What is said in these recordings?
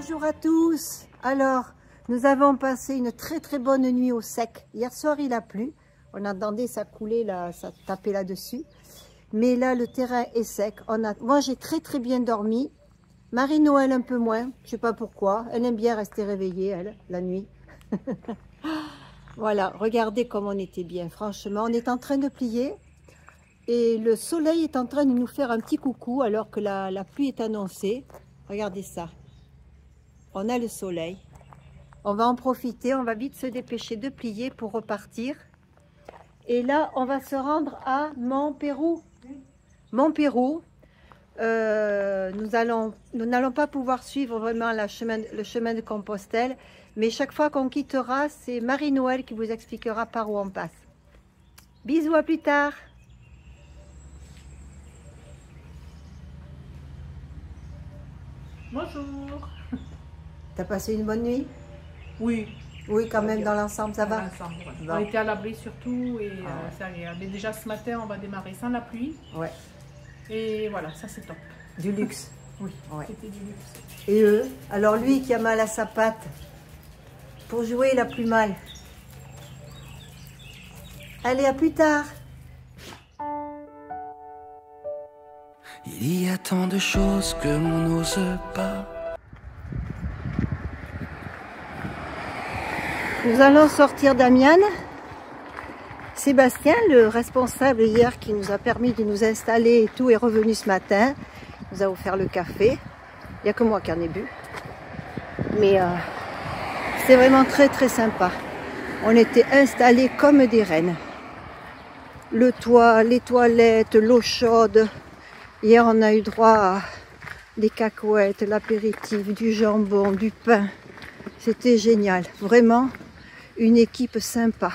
Bonjour à tous. Alors, nous avons passé une très bonne nuit au sec. Hier soir, il a plu. On entendait ça couler, là, ça tapait là-dessus. Mais là, le terrain est sec. Moi, j'ai très bien dormi. Marie-Noël un peu moins. Je sais pas pourquoi. Elle aime bien rester réveillée, elle, la nuit. Voilà, regardez comme on était bien. Franchement, on est en train de plier. Et le soleil est en train de nous faire un petit coucou alors que la pluie est annoncée. Regardez ça. On a le soleil. On va en profiter. On va vite se dépêcher de plier pour repartir. Et là, on va se rendre à Montpérou. Montpérou. Nous n'allons pas pouvoir suivre vraiment le chemin de Compostelle. Mais chaque fois qu'on quittera, c'est Marie-Noël qui vous expliquera par où on passe. Bisous, à plus tard. Bonjour. T'as passé une bonne nuit? Oui. Oui, quand même, dans l'ensemble, ça va? Ouais. On était à l'abri surtout et c'est agréable. Mais déjà ce matin, on va démarrer sans la pluie. Ouais. Et voilà, ça c'est top. Du luxe. Oui, ouais. C'était du luxe. Et eux? Alors lui qui a mal à sa patte, pour jouer, il a plus mal. Allez, à plus tard. Il y a tant de choses que l'on n'ose pas. Nous allons sortir d'Amiens. Sébastien, le responsable hier qui nous a permis de nous installer et tout, est revenu ce matin. Il nous a offert le café. Il n'y a que moi qui en ai bu. Mais c'est vraiment très sympa. On était installés comme des reines. Le toit, les toilettes, l'eau chaude. Hier, on a eu droit à des cacahuètes, l'apéritif, du jambon, du pain. C'était génial. Vraiment, une équipe sympa.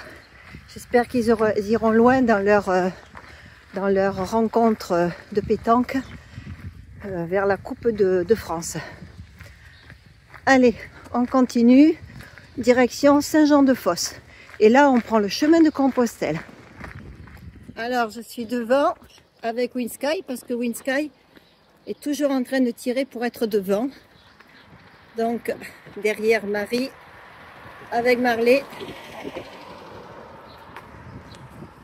J'espère qu'ils iront loin dans leur rencontre de pétanque vers la Coupe de France. Allez, on continue. Direction Saint-Jean-de-Fosse. Et là, on prend le chemin de Compostelle. Alors, je suis devant avec Winsky parce que Winsky est toujours en train de tirer pour être devant. Donc, derrière Marie avec Marley.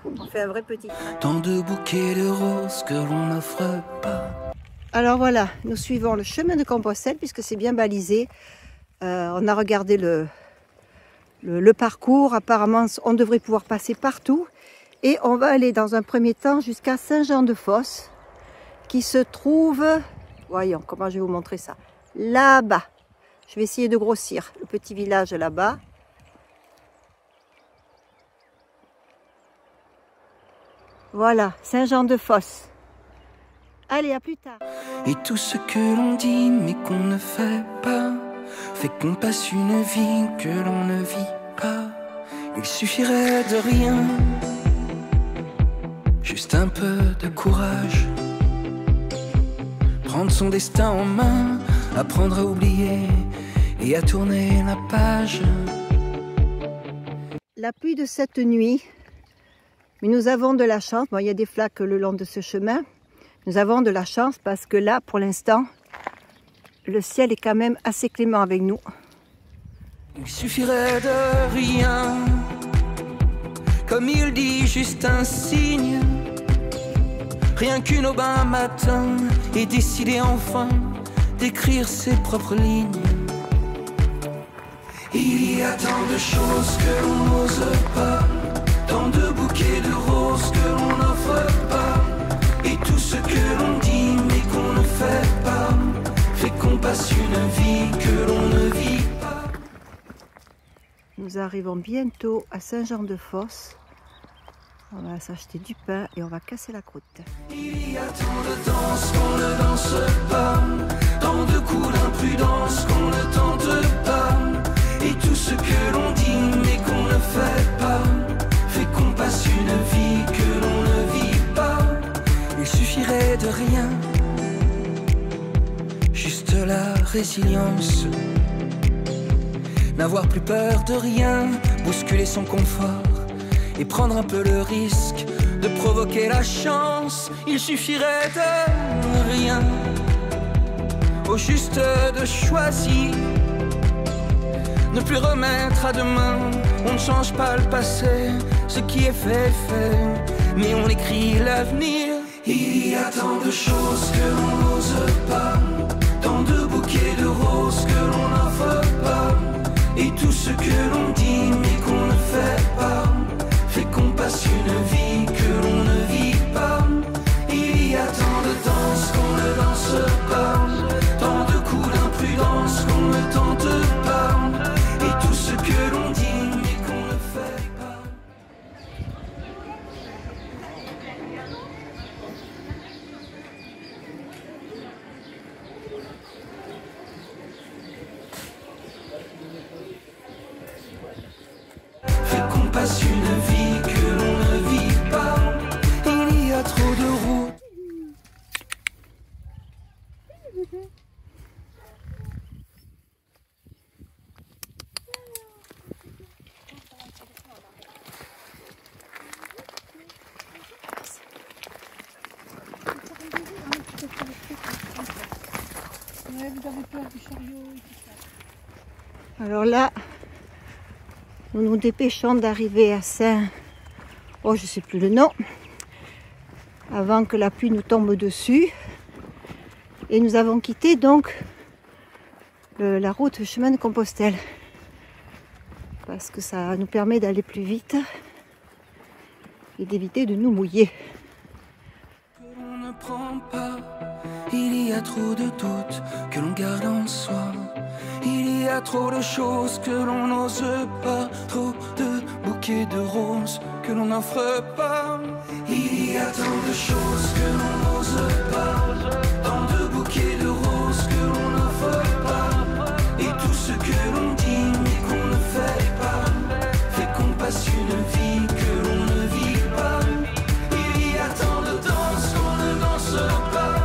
On fait un vrai petit train. Tant de bouquets de roses que l'on n'offre pas. Alors voilà, nous suivons le chemin de Compostelle puisque c'est bien balisé. On a regardé le parcours. Apparemment, on devrait pouvoir passer partout. Et on va aller dans un premier temps jusqu'à Saint-Jean-de-Fosse qui se trouve, voyons comment je vais vous montrer ça, là-bas. Je vais essayer de grossir le petit village là-bas. Voilà, Saint-Jean-de-Fosse. Allez, à plus tard. Et tout ce que l'on dit mais qu'on ne fait pas fait qu'on passe une vie que l'on ne vit pas. Il suffirait de rien, juste un peu de courage, prendre son destin en main, apprendre à oublier et à tourner la page. La pluie de cette nuit, mais nous avons de la chance. Bon, il y a des flaques le long de ce chemin. Nous avons de la chance parce que là, pour l'instant, le ciel est quand même assez clément avec nous. Il suffirait de rien, comme il dit, juste un signe. Rien qu'une aube un matin et décider enfin d'écrire ses propres lignes. Il y a tant de choses que l'on n'ose pas, tant de bouquets de roses que l'on n'offre pas, et tout ce que l'on dit mais qu'on ne fait pas fait qu'on passe une vie que l'on ne vit pas. Nous arrivons bientôt à Saint-Jean-de-Fosse. On va s'acheter du pain et on va casser la croûte. Il y a tant de danses qu'on ne danse pas, tant de coups d'imprudence qu'on ne tente pas, et tout ce que l'on dit mais qu'on ne fait pas fait qu'on passe une vie que l'on ne vit pas. Il suffirait de rien, juste la résilience, n'avoir plus peur de rien, bousculer son confort et prendre un peu le risque de provoquer la chance. Il suffirait de rien, au juste de choisir ne plus remettre à demain. On ne change pas le passé, ce qui est fait est fait, mais on écrit l'avenir. Il y a tant de choses que l'on n'ose pas, tant de bouquets de roses que l'on n'offre pas, et tout ce que l'on dit mais qu'on ne fait pas, fait qu'on passe une vie que l'on ne vit pas. Il y a tant de danses qu'on ne danse pas, tant de coups d'imprudence qu'on ne tente pas, et tout ce que l'on dit mais qu'on ne fait pas. Fait qu'on passe une vie que l'on ne vit pas. Il y a trop de routes. Alors là, nous nous dépêchons d'arriver à Saint... Oh, je ne sais plus le nom. Avant que la pluie nous tombe dessus. Et nous avons quitté donc la route, le chemin de Compostelle. Parce que ça nous permet d'aller plus vite et d'éviter de nous mouiller. On ne prend pas, il y a trop de doutes que l'on garde en soi. Il y a trop de choses que l'on n'ose pas, trop de bouquets de roses que l'on n'offre pas. Il y a tant de choses que l'on n'ose pas, tant de bouquets de roses que l'on n'offre pas, et tout ce que l'on dit mais qu'on ne fait pas, fait qu'on passe une vie que l'on ne vit pas. Il y a tant de danses qu'on ne danse pas,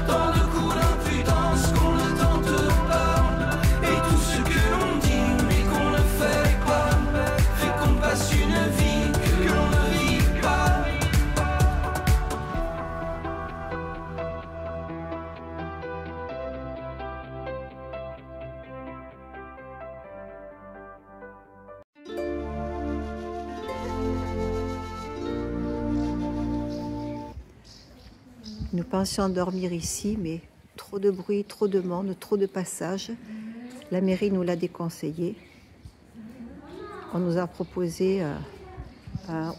tant de coups d'impudence qu'on ne tente pas, et tout ce que l'on dit mais qu'on ne fait pas, fait qu'on passe une vie que l'on ne vit pas. Nous pensions dormir ici, mais trop de bruit, trop de monde, trop de passages. La mairie nous l'a déconseillé. On nous a proposé un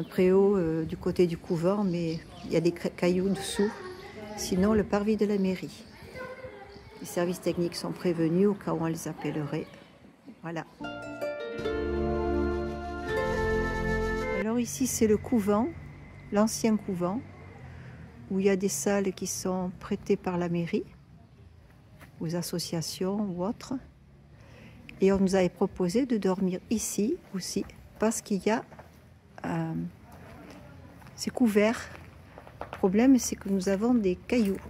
préau du côté du couvent, mais il y a des cailloux dessous. Sinon, le parvis de la mairie. Les services techniques sont prévenus au cas où on les appellerait. Voilà. Alors ici, c'est le couvent, l'ancien couvent, où il y a des salles qui sont prêtées par la mairie, aux associations ou autres. Et on nous avait proposé de dormir ici aussi, parce qu'il y a... c'est couvert. Le problème, c'est que nous avons des cailloux.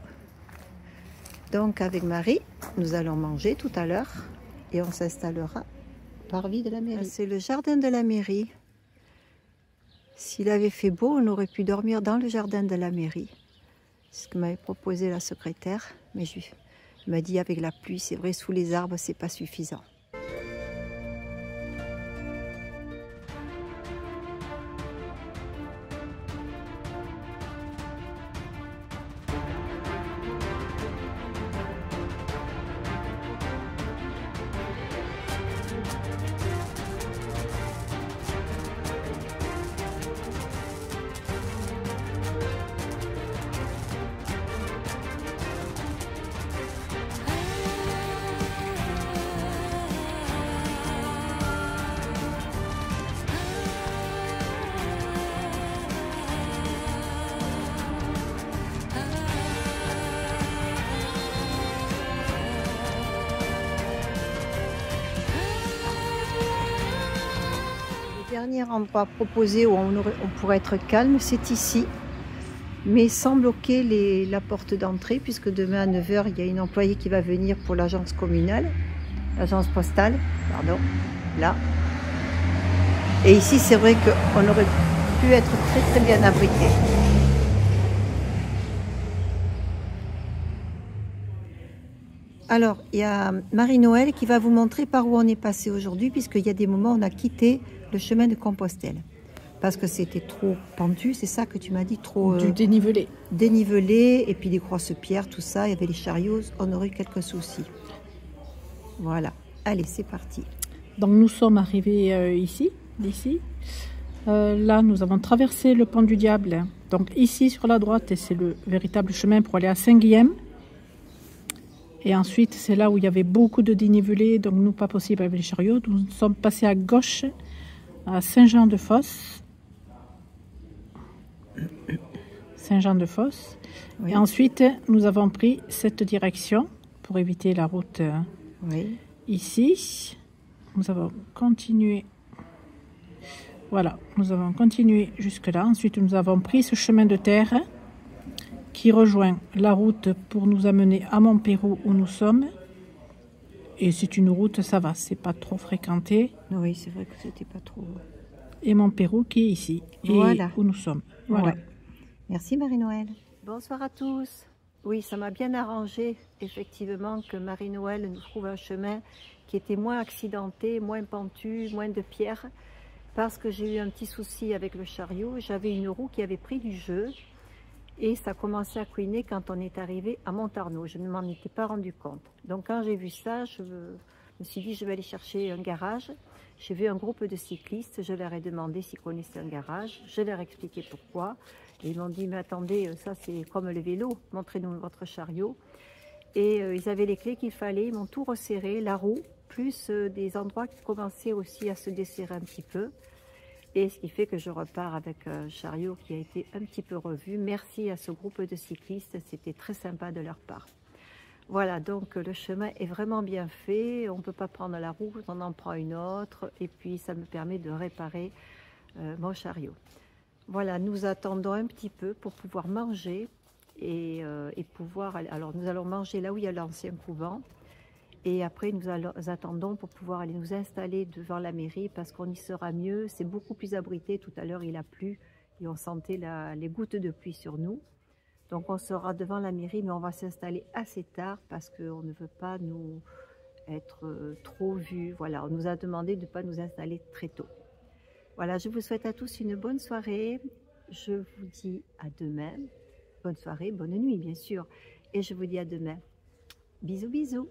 Donc avec Marie, nous allons manger tout à l'heure et on s'installera au parvis de la mairie. C'est le jardin de la mairie. S'il avait fait beau, on aurait pu dormir dans le jardin de la mairie. C'est ce que m'avait proposé la secrétaire, mais je m'a dit avec la pluie, c'est vrai, sous les arbres, c'est pas suffisant. Le dernier endroit proposé où on pourrait être calme, c'est ici, mais sans bloquer la porte d'entrée, puisque demain à 9 h, il y a une employée qui va venir pour l'agence communale, l'agence postale, pardon, là. Et ici, c'est vrai qu'on aurait pu être très très bien abrité. Alors, il y a Marie-Noël qui va vous montrer par où on est passé aujourd'hui, puisqu'il y a des moments où on a quitté le chemin de Compostelle. Parce que c'était trop pentu, c'est ça que tu m'as dit, trop Du dénivelé. dénivelé, et puis des grosses pierres, tout ça, il y avait les chariots, on aurait eu quelques soucis. Voilà, allez, c'est parti. Donc nous sommes arrivés d'ici. Là, nous avons traversé le pont du Diable. Donc ici, sur la droite, c'est le véritable chemin pour aller à Saint-Guilhem. Et ensuite, c'est là où il y avait beaucoup de dénivelé, donc nous, pas possible avec les chariots. Nous sommes passés à gauche, à Saint-Jean-de-Fosse. Saint-Jean-de-Fosse. Oui. Et ensuite, nous avons pris cette direction pour éviter la route Oui. ici. Nous avons continué. Voilà, nous avons continué jusque-là. Ensuite, nous avons pris ce chemin de terre qui rejoint la route pour nous amener à Montpérou où nous sommes. Et c'est une route, ça va, c'est pas trop fréquenté. Oui, c'est vrai que c'était pas trop... Et Montpérou qui est ici, et Voilà. où nous sommes. Voilà. Ouais. Merci Marie-Noël. Bonsoir à tous. Oui, ça m'a bien arrangé, effectivement, que Marie-Noël nous trouve un chemin qui était moins accidenté, moins pentu, moins de pierres, parce que j'ai eu un petit souci avec le chariot. J'avais une roue qui avait pris du jeu et ça commençait à couiner quand on est arrivé à Montarnot. Je ne m'en étais pas rendu compte. Donc quand j'ai vu ça, je me suis dit je vais aller chercher un garage. J'ai vu un groupe de cyclistes, je leur ai demandé s'ils connaissaient un garage, je leur ai expliqué pourquoi. Et ils m'ont dit mais attendez, ça c'est comme le vélo, montrez-nous votre chariot. Et ils avaient les clés qu'il fallait, ils m'ont tout resserré, la roue, plus des endroits qui commençaient aussi à se desserrer un petit peu. Et ce qui fait que je repars avec un chariot qui a été un petit peu revu. Merci à ce groupe de cyclistes, c'était très sympa de leur part. Voilà, donc le chemin est vraiment bien fait, on ne peut pas prendre la route, on en prend une autre, et puis ça me permet de réparer mon chariot. Voilà, nous attendons un petit peu pour pouvoir manger et pouvoir... Alors nous allons manger là où il y a l'ancien couvent, et après nous attendons pour pouvoir aller nous installer devant la mairie parce qu'on y sera mieux, c'est beaucoup plus abrité. Tout à l'heure il a plu et on sentait les gouttes de pluie sur nous. Donc on sera devant la mairie, mais on va s'installer assez tard parce qu'on ne veut pas nous être trop vus. Voilà, on nous a demandé de ne pas nous installer très tôt. Voilà, je vous souhaite à tous une bonne soirée. Je vous dis à demain. Bonne soirée, bonne nuit bien sûr. Et je vous dis à demain. Bisous, bisous.